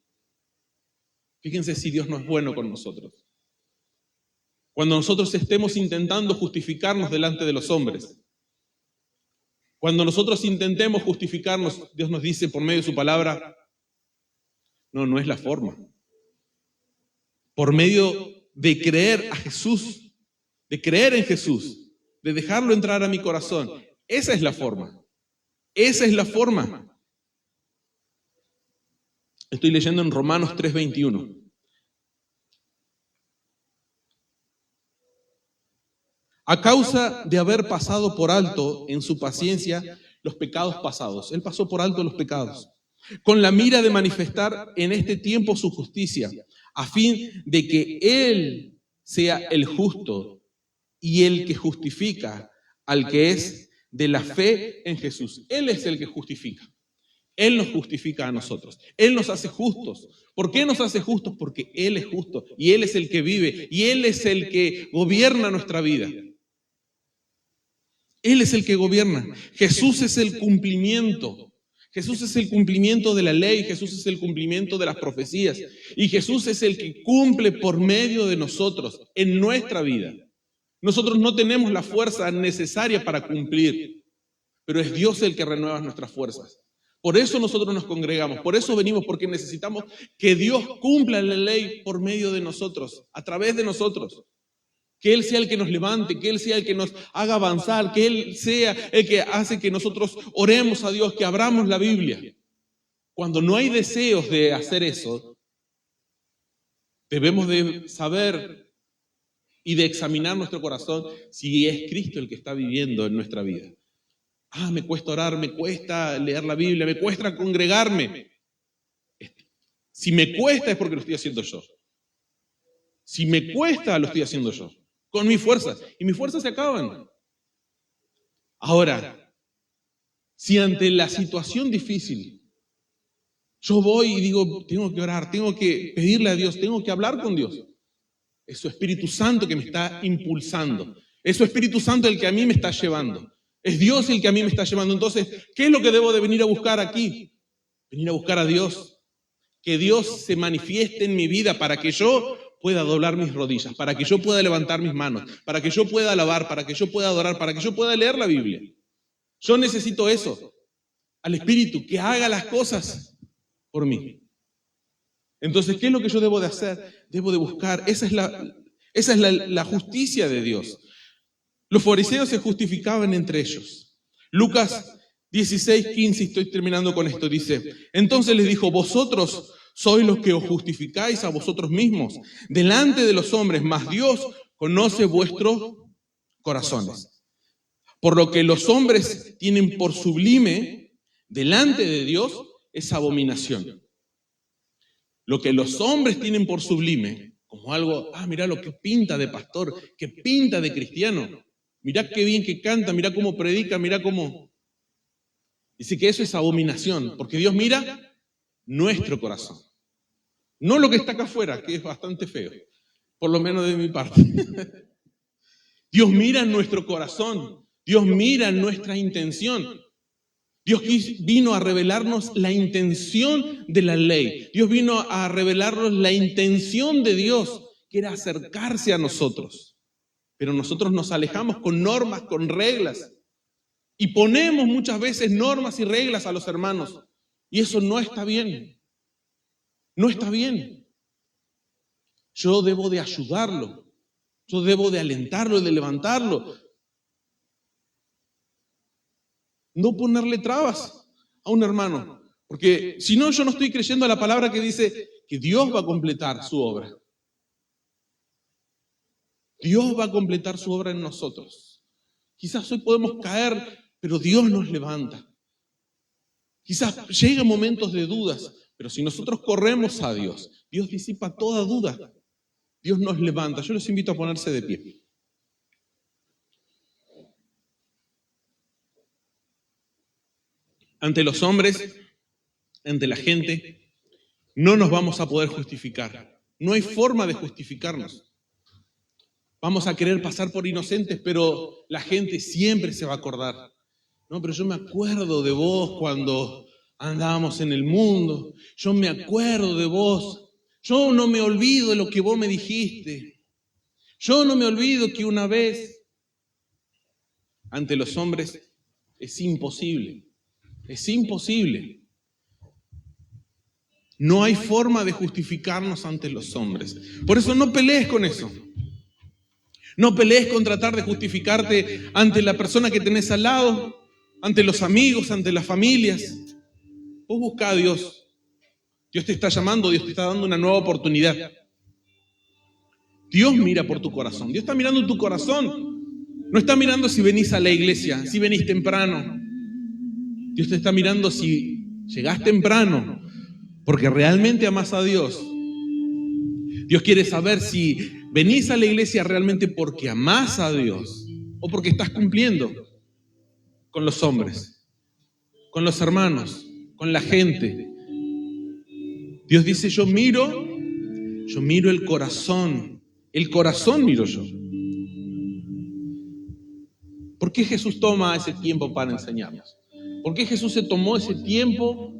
Speaker 1: Fíjense si Dios no es bueno con nosotros. Cuando nosotros estemos intentando justificarnos delante de los hombres, cuando nosotros intentemos justificarnos, Dios nos dice por medio de su palabra, no es la forma. Por medio de creer a Jesús, de creer en Jesús, de dejarlo entrar a mi corazón. Esa es la forma. Esa es la forma. Estoy leyendo en Romanos 3:21. A causa de haber pasado por alto en su paciencia los pecados pasados. Él pasó por alto los pecados, con la mira de manifestar en este tiempo su justicia, a fin de que Él sea el justo y el que justifica al que es de la fe en Jesús. Él es el que justifica. Él nos justifica a nosotros. Él nos hace justos. ¿Por qué nos hace justos? Porque Él es justo y Él es el que vive y Él es el que gobierna nuestra vida. Él es el que gobierna. Jesús es el cumplimiento. Jesús es el cumplimiento de la ley. Jesús es el cumplimiento de las profecías. Y Jesús es el que cumple por medio de nosotros en nuestra vida. Nosotros no tenemos la fuerza necesaria para cumplir, pero es Dios el que renueva nuestras fuerzas. Por eso nosotros nos congregamos, por eso venimos, porque necesitamos que Dios cumpla la ley por medio de nosotros, a través de nosotros. Que Él sea el que nos levante, que Él sea el que nos haga avanzar, que Él sea el que hace que nosotros oremos a Dios, que abramos la Biblia. Cuando no hay deseos de hacer eso, debemos de saber y de examinar nuestro corazón si es Cristo el que está viviendo en nuestra vida. Me cuesta orar, me cuesta leer la Biblia, me cuesta congregarme. Si me cuesta es porque lo estoy haciendo yo. Si me cuesta, lo estoy haciendo yo. Con mis fuerzas. Y mis fuerzas se acaban. Ahora, si ante la situación difícil yo voy y digo, tengo que orar, tengo que pedirle a Dios, tengo que hablar con Dios. Es su Espíritu Santo que me está impulsando. Es su Espíritu Santo el que a mí me está llevando. Es Dios el que a mí me está llevando. Entonces, ¿qué es lo que debo de venir a buscar aquí? Venir a buscar a Dios. Que Dios se manifieste en mi vida para que yo pueda doblar mis rodillas, para que yo pueda levantar mis manos, para que yo pueda alabar, para que yo pueda adorar, para que yo pueda leer la Biblia. Yo necesito eso, al Espíritu, que haga las cosas por mí. Entonces, ¿qué es lo que yo debo de hacer? Debo de buscar. Esa es la justicia de Dios. Los fariseos se justificaban entre ellos. Lucas 16:15, estoy terminando con esto, dice, entonces les dijo, vosotros sois los que os justificáis a vosotros mismos delante de los hombres, mas Dios conoce vuestros corazones. Por lo que los hombres tienen por sublime delante de Dios es abominación. Lo que los hombres tienen por sublime, como algo, mira lo que pinta de pastor, que pinta de cristiano, mirá qué bien que canta, mirá cómo predica, mirá cómo... Dice que eso es abominación, porque Dios mira nuestro corazón. No lo que está acá afuera, que es bastante feo, por lo menos de mi parte. Dios mira nuestro corazón, Dios mira nuestra intención. Dios vino a revelarnos la intención de la ley. Dios vino a revelarnos la intención de Dios, que era acercarse a nosotros. Pero nosotros nos alejamos con normas, con reglas. Y ponemos muchas veces normas y reglas a los hermanos. Y eso no está bien. No está bien. Yo debo de ayudarlo. Yo debo de alentarlo, de levantarlo. no ponerle trabas a un hermano. Porque si no, yo no estoy creyendo a la palabra que dice que Dios va a completar su obra. Dios va a completar su obra en nosotros. Quizás hoy podemos caer, pero Dios nos levanta. Quizás lleguen momentos de dudas, pero si nosotros corremos a Dios, Dios disipa toda duda. Dios nos levanta. Yo los invito a ponerse de pie. Ante los hombres, ante la gente, no nos vamos a poder justificar. No hay forma de justificarnos. Vamos a querer pasar por inocentes, pero la gente siempre se va a acordar. No, pero yo me acuerdo de vos cuando andábamos en el mundo. Yo me acuerdo de vos. Yo no me olvido de lo que vos me dijiste. Yo no me olvido que una vez, ante los hombres, es imposible. Es imposible. No hay forma de justificarnos ante los hombres. Por eso no pelees con eso. No pelees con tratar de justificarte ante la persona que tenés al lado, ante los amigos, ante las familias. Vos buscá a Dios. Dios te está llamando, Dios te está dando una nueva oportunidad. Dios mira por tu corazón. Dios está mirando tu corazón. No está mirando si venís a la iglesia, si venís temprano. Dios te está mirando si llegás temprano, porque realmente amás a Dios. Dios quiere saber si venís a la iglesia realmente porque amás a Dios o porque estás cumpliendo con los hombres, con los hermanos, con la gente. Dios dice, yo miro el corazón miro yo. ¿Por qué Jesús toma ese tiempo para enseñarnos? ¿Por qué Jesús se tomó ese tiempo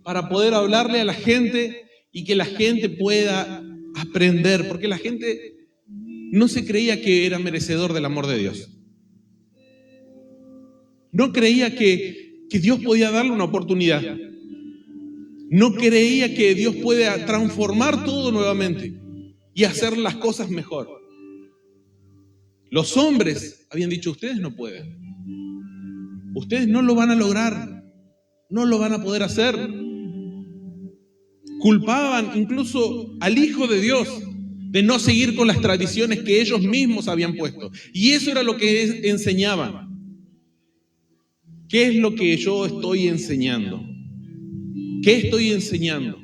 Speaker 1: para poder hablarle a la gente y que la gente pueda aprender? Porque la gente no se creía que era merecedor del amor de Dios. No creía que Dios podía darle una oportunidad. No creía que Dios pueda transformar todo nuevamente y hacer las cosas mejor. Los hombres habían dicho, ustedes no pueden. Ustedes no lo van a lograr. No lo van a poder hacer. Culpaban incluso al Hijo de Dios de no seguir con las tradiciones que ellos mismos habían puesto. Y eso era lo que enseñaban. ¿Qué es lo que yo estoy enseñando? ¿Qué estoy enseñando?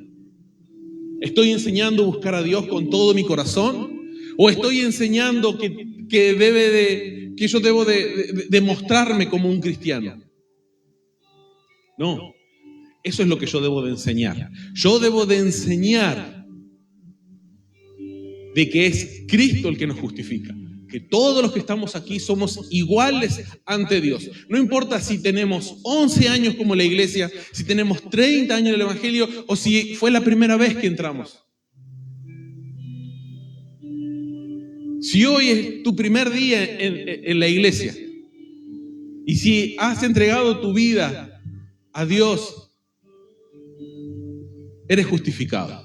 Speaker 1: ¿Estoy enseñando a buscar a Dios con todo mi corazón? ¿O estoy enseñando que yo debo de mostrarme como un cristiano? No, eso es lo que yo debo de enseñar. Yo debo de enseñar de que es Cristo el que nos justifica. Que todos los que estamos aquí somos iguales ante Dios. No importa si tenemos 11 años como la iglesia, si tenemos 30 años en el Evangelio o si fue la primera vez que entramos. Si hoy es tu primer día en la iglesia y si has entregado tu vida a Dios, eres justificado.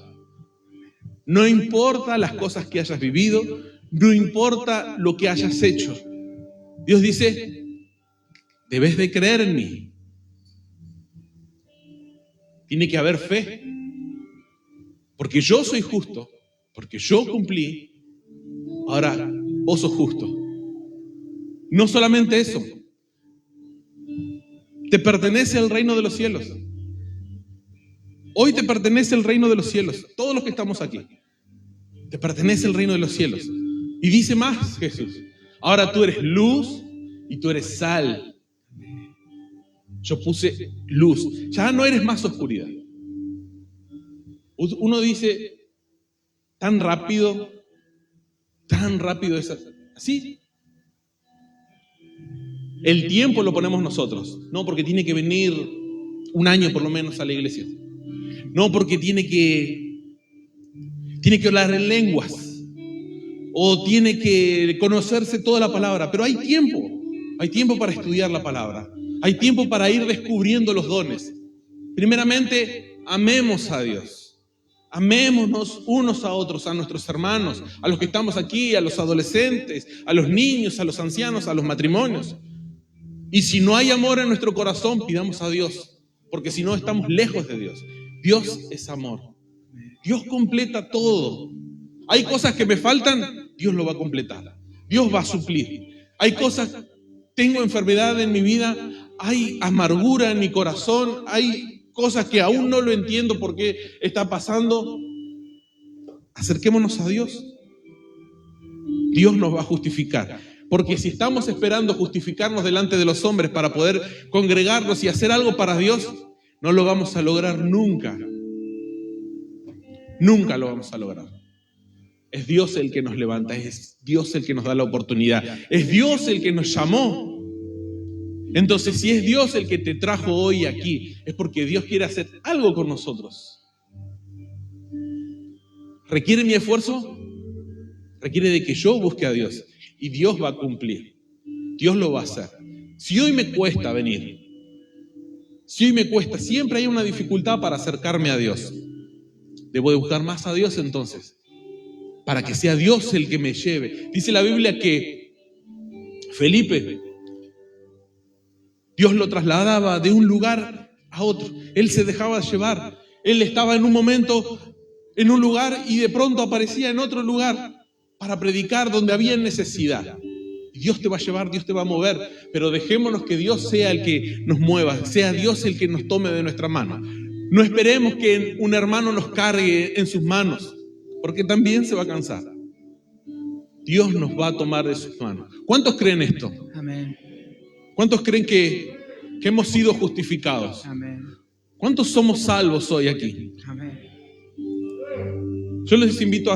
Speaker 1: No importa las cosas que hayas vivido, no importa lo que hayas hecho. Dios dice, debes de creer en mí. Tiene que haber fe. Porque yo soy justo, porque yo cumplí, ahora vos sos justo. No solamente eso, te pertenece el reino de los cielos. Hoy te pertenece el reino de los cielos. Todos los que estamos aquí, te pertenece el reino de los cielos. Y dice más Jesús, ahora tú eres luz y tú eres sal. Yo puse luz, ya no eres más oscuridad. Uno dice, tan rápido es así. El tiempo lo ponemos nosotros, no porque tiene que venir un año por lo menos a la iglesia. No porque tiene que hablar en lenguas. O tiene que conocerse toda la palabra, pero hay tiempo para estudiar la palabra, hay tiempo para ir descubriendo los dones. Primeramente, amemos a Dios, amémonos unos a otros, a nuestros hermanos, a los que estamos aquí, a los adolescentes, a los niños, a los ancianos, a los matrimonios. Y si no hay amor en nuestro corazón, pidamos a Dios, porque si no estamos lejos de Dios. Dios es amor. Dios completa todo. Hay cosas que me faltan, Dios lo va a completar. Dios va a suplir. Hay cosas, tengo enfermedad en mi vida, hay amargura en mi corazón, hay cosas que aún no lo entiendo por qué está pasando. Acerquémonos a Dios. Dios nos va a justificar. Porque si estamos esperando justificarnos delante de los hombres para poder congregarnos y hacer algo para Dios, no lo vamos a lograr nunca. Nunca lo vamos a lograr. Es Dios el que nos levanta, es Dios el que nos da la oportunidad, es Dios el que nos llamó. Entonces, si es Dios el que te trajo hoy aquí, es porque Dios quiere hacer algo con nosotros. ¿Requiere mi esfuerzo? Requiere de que yo busque a Dios. Y Dios va a cumplir. Dios lo va a hacer. Si hoy me cuesta venir, si hoy me cuesta, siempre hay una dificultad para acercarme a Dios. Debo de buscar más a Dios entonces, para que sea Dios el que me lleve. Dice la Biblia que Felipe, Dios lo trasladaba de un lugar a otro. Él se dejaba llevar. Él estaba en un momento en un lugar y de pronto aparecía en otro lugar para predicar donde había necesidad. Dios te va a llevar, Dios te va a mover, pero dejémonos que Dios sea el que nos mueva, sea Dios el que nos tome de nuestra mano. No esperemos que un hermano nos cargue en sus manos, porque también se va a cansar. Dios nos va a tomar de sus manos. ¿Cuántos creen esto?
Speaker 2: Amén.
Speaker 1: ¿Cuántos creen que hemos sido justificados?
Speaker 2: Amén.
Speaker 1: ¿Cuántos somos salvos hoy aquí?
Speaker 2: Amén.
Speaker 1: Yo les invito a